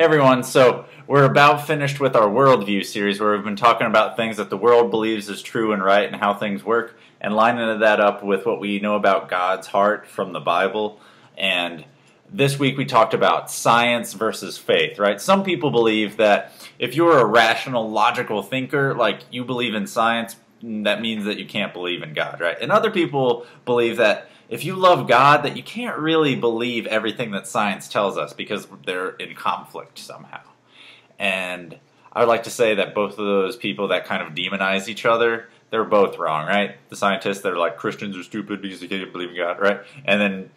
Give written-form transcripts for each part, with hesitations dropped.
Everyone, so we're about finished with our worldview series where we've been talking about things that the world believes is true and right and how things work, and lining that up with what we know about God's heart from the Bible. And this week we talked about science versus faith, right? Some people believe that if you're a rational, logical thinker, like you believe in science, that means that you can't believe in God, right? And other people believe that if you love God, that you can't really believe everything that science tells us because they're in conflict somehow. And I would like to say that both of those people that kind of demonize each other, they're both wrong, right? The scientists that are like, Christians are stupid because they can't believe in God, right? And then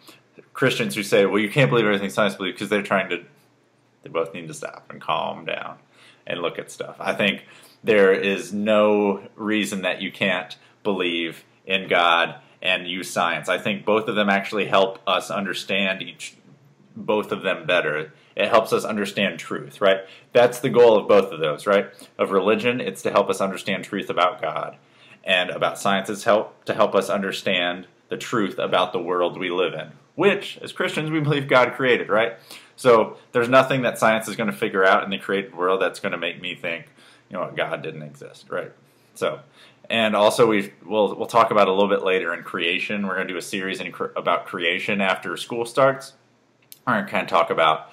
Christians who say, well, you can't believe everything science believes because they both need to stop and calm down and look at stuff. I think there is no reason that you can't believe in God and use science. I think both of them actually help us understand both of them better. It helps us understand truth, right? That's the goal of both of those, right? Of religion, it's to help us understand truth about God. And about science, it's to help us understand the truth about the world we live in, which, as Christians, we believe God created, right? So there's nothing that science is going to figure out in the created world that's going to make me think, you know what, God didn't exist, right? So, and also we'll talk about a little bit later in creation. We're going to do a series about creation after school starts. We're going to kind of talk about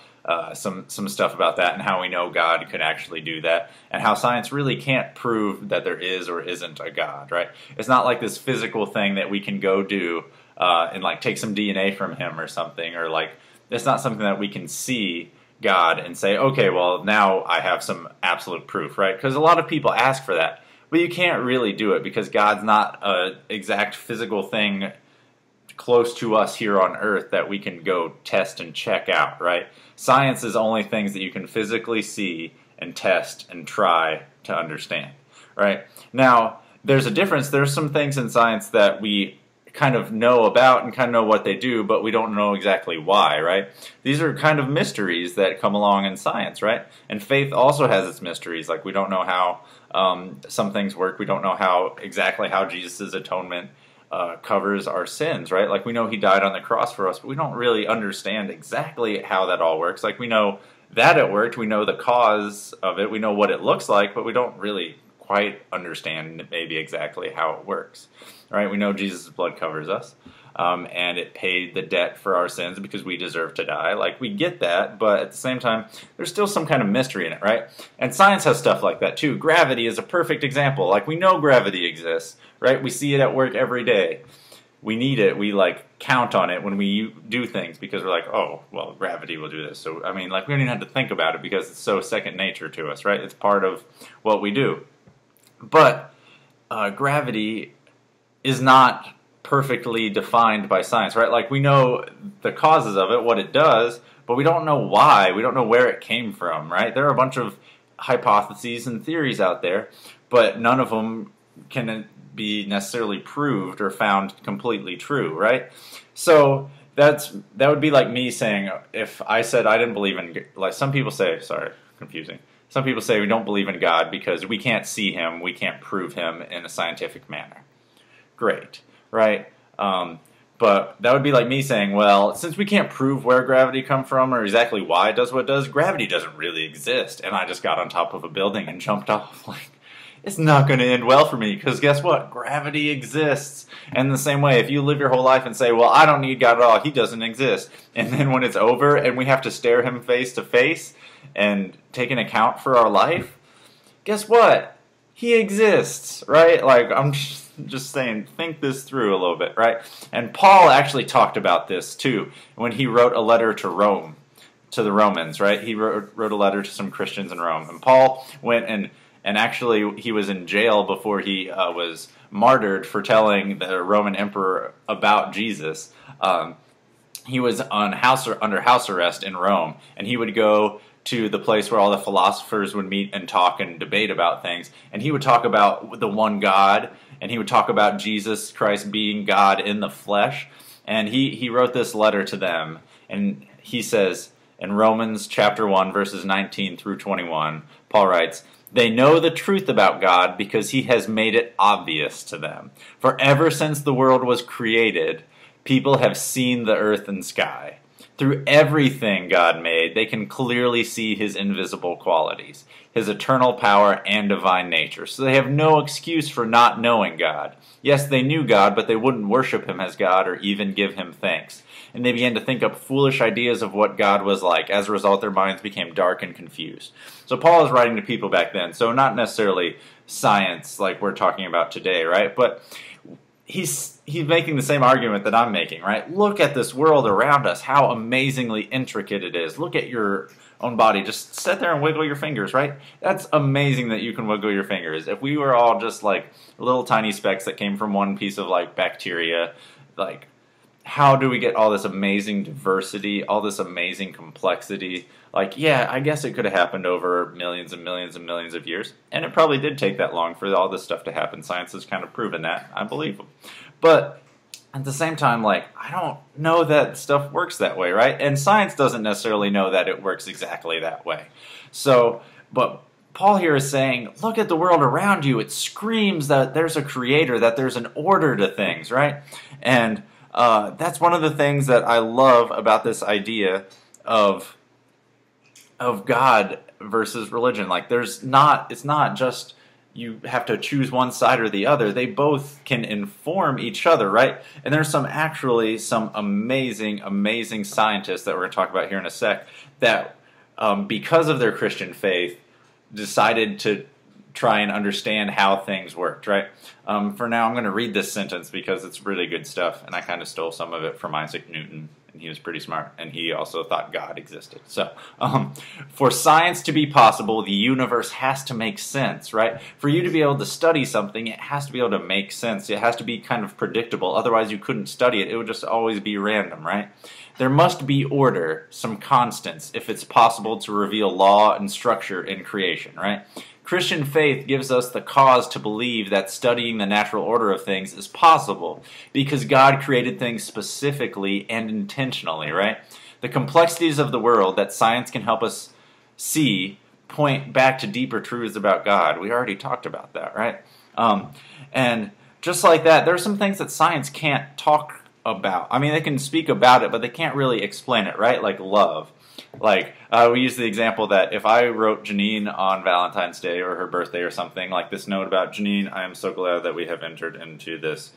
some stuff about that and how we know God could actually do that, and how science really can't prove that there is or isn't a God, right? It's not like this physical thing that we can go do and like take some DNA from him or something, or like it's not something that we can see God and say, okay, well, now I have some absolute proof, right? Because a lot of people ask for that, but you can't really do it because God's not an exact physical thing close to us here on earth that we can go test and check out, right? Science is only things that you can physically see and test and try to understand, right? Now, there's a difference. There's some things in science that we kind of know about and kind of know what they do, but we don't know exactly why, right? These are kind of mysteries that come along in science, right? And faith also has its mysteries. Like we don't know how some things work. We don't know exactly how Jesus' atonement covers our sins, right? Like we know he died on the cross for us, but we don't really understand exactly how that all works. Like we know that it worked, we know the cause of it, we know what it looks like, but we don't really quite understand maybe exactly how it works, right? We know Jesus' blood covers us, and it paid the debt for our sins because we deserve to die. Like we get that, but at the same time, there's still some kind of mystery in it, right? And science has stuff like that too. Gravity is a perfect example. Like we know gravity exists, right? We see it at work every day. We need it. We like count on it when we do things because we're like, oh, well, gravity will do this. So, I mean, like we don't even have to think about it because it's so second nature to us, right? It's part of what we do. But gravity is not perfectly defined by science, right? Like we know the causes of it, what it does, but we don't know why. We don't know where it came from, right? There are a bunch of hypotheses and theories out there, but none of them can be necessarily proved or found completely true, right? So that would be like me saying, if I said I didn't believe in, like some people say, sorry, confusing. Some people say we don't believe in God because we can't see him, we can't prove him in a scientific manner. Great, right? But that would be like me saying, well, since we can't prove where gravity comes from or exactly why it does what it does, gravity doesn't really exist, and I just got on top of a building and jumped off. Like, it's not going to end well for me because guess what? Gravity exists. And the same way, if you live your whole life and say, well, I don't need God at all, he doesn't exist, and then when it's over and we have to stare him face to face and take an account for our life, guess what? He exists, right? Like, I'm just saying, think this through a little bit, right? And Paul actually talked about this too when he wrote a letter to Rome, to the Romans, right? He wrote a letter to some Christians in Rome. And Paul went and actually he was in jail before he was martyred for telling the Roman emperor about Jesus. He was under house arrest in Rome, and he would go to the place where all the philosophers would meet and talk and debate about things. And he would talk about the one God, and he would talk about Jesus Christ being God in the flesh. And he wrote this letter to them, and he says in Romans chapter 1, verses 19 through 21, Paul writes, "They know the truth about God because he has made it obvious to them. For ever since the world was created, people have seen the earth and sky. Through everything God made, they can clearly see his invisible qualities, his eternal power and divine nature. So they have no excuse for not knowing God. Yes, they knew God, but they wouldn't worship him as God or even give him thanks. And they began to think up foolish ideas of what God was like. As a result, their minds became dark and confused. So Paul is writing to people back then, so not necessarily science like we're talking about today, right? But he's making the same argument that I'm making, right? Look at this world around us, how amazingly intricate it is. Look at your own body. Just sit there and wiggle your fingers, right? That's amazing that you can wiggle your fingers. If we were all just like little tiny specks that came from one piece of like bacteria, like how do we get all this amazing diversity, all this amazing complexity? Like, yeah, I guess it could have happened over millions and millions and millions of years, and it probably did take that long for all this stuff to happen. Science has kind of proven that. I believe them. But at the same time, like, I don't know that stuff works that way, right? And science doesn't necessarily know that it works exactly that way. So, but Paul here is saying, look at the world around you. It screams that there's a creator, that there's an order to things, right? And that's one of the things that I love about this idea of God versus religion. Like, it's not just you have to choose one side or the other. They both can inform each other, right? And there's some amazing, amazing scientists that we're going to talk about here in a sec that, because of their Christian faith, decided to try and understand how things worked, right? For now, I'm going to read this sentence because it's really good stuff, and I kind of stole some of it from Isaac Newton, and he was pretty smart, and he also thought God existed. So, for science to be possible, the universe has to make sense, right? For you to be able to study something, it has to be able to make sense. It has to be kind of predictable. Otherwise, you couldn't study it. It would just always be random, right? There must be order, some constants, if it's possible to reveal law and structure in creation, right? Christian faith gives us the cause to believe that studying the natural order of things is possible because God created things specifically and intentionally, right? The complexities of the world that science can help us see point back to deeper truths about God. We already talked about that, right? And just like that, there are some things that science can't talk about. I mean, they can speak about it, but they can't really explain it, right? Like love. Like, we use the example that if I wrote Janine on Valentine's Day or her birthday or something, like this note about Janine, I am so glad that we have entered into this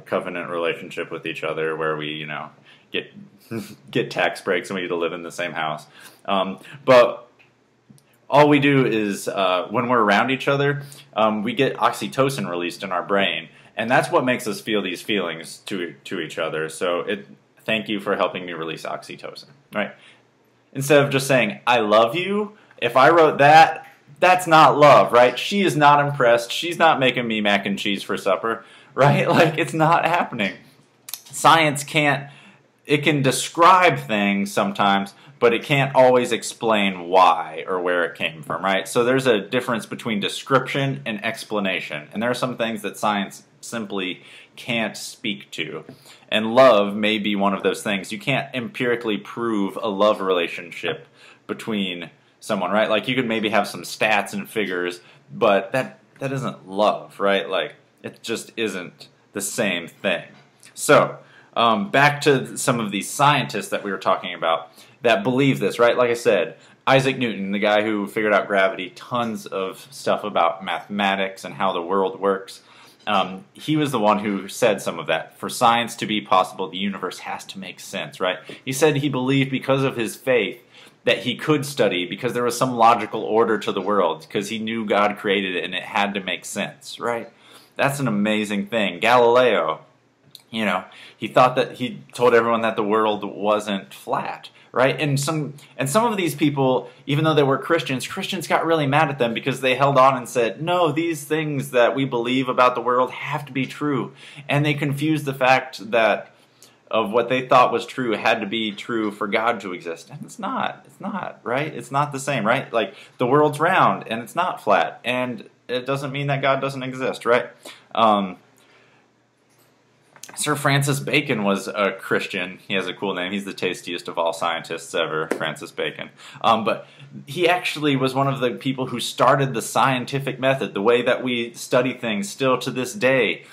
covenant relationship with each other where we, you know, get tax breaks and we get to live in the same house. But all we do is, when we're around each other, we get oxytocin released in our brain. And that's what makes us feel these feelings to each other. So thank you for helping me release oxytocin, right? Instead of just saying, I love you, if I wrote that, that's not love, right? She is not impressed. She's not making me mac and cheese for supper, right? Like, it's not happening. Science it can describe things sometimes, but it can't always explain why or where it came from, right? So there's a difference between description and explanation. And there are some things that science simply can't speak to. And love may be one of those things. You can't empirically prove a love relationship between someone, right? Like, you could maybe have some stats and figures, but that isn't love, right? Like, it just isn't the same thing. So, back to some of these scientists that we were talking about that believe this, right? Like I said, Isaac Newton, the guy who figured out gravity, tons of stuff about mathematics and how the world works. He was the one who said some of that. For science to be possible, the universe has to make sense, right? He said he believed because of his faith that he could study because there was some logical order to the world because he knew God created it and it had to make sense, right? That's an amazing thing. Galileo, you know, he told everyone that the world wasn't flat, right? And some of these people, even though they were Christians got really mad at them because they held on and said, no, these things that we believe about the world have to be true. And they confused the fact that of what they thought was true had to be true for God to exist. And it's not, right? It's not the same, right? Like, the world's round and it's not flat. And it doesn't mean that God doesn't exist, right? Sir Francis Bacon was a Christian. He has a cool name. He's the tastiest of all scientists ever, Francis Bacon. But he actually was one of the people who started the scientific method, the way that we study things still to this day.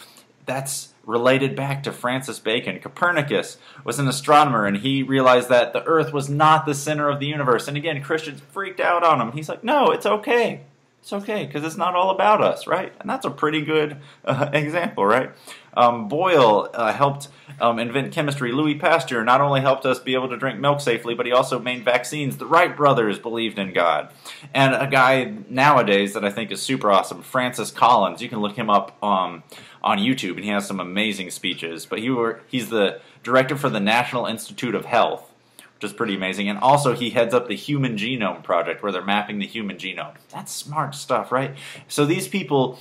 That's related back to Francis Bacon. Copernicus was an astronomer, and he realized that the Earth was not the center of the universe. And again, Christians freaked out on him. He's like, no, it's okay. It's okay, because it's not all about us, right? And that's a pretty good example, right? Boyle helped invent chemistry. Louis Pasteur not only helped us be able to drink milk safely, but he also made vaccines. The Wright brothers believed in God. And a guy nowadays that I think is super awesome, Francis Collins. You can look him up on YouTube, and he has some amazing speeches. But he's the director for the National Institute of Health, which is pretty amazing. And also he heads up the Human Genome Project, where they're mapping the human genome. That's smart stuff, right? So these people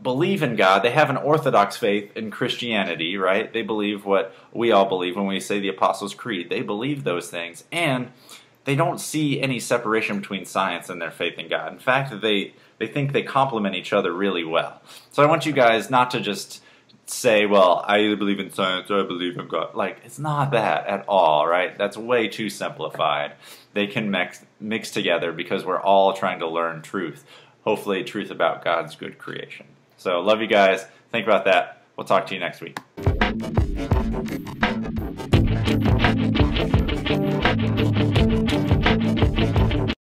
believe in God. They have an orthodox faith in Christianity, right? They believe what we all believe when we say the Apostles' Creed. They believe those things, and they don't see any separation between science and their faith in God. In fact, they think they complement each other really well. So I want you guys not to just say, well, I either believe in science or I believe in God. Like, it's not that at all, right? That's way too simplified. They can mix together because we're all trying to learn truth. Hopefully, truth about God's good creation. So, love you guys. Think about that. We'll talk to you next week.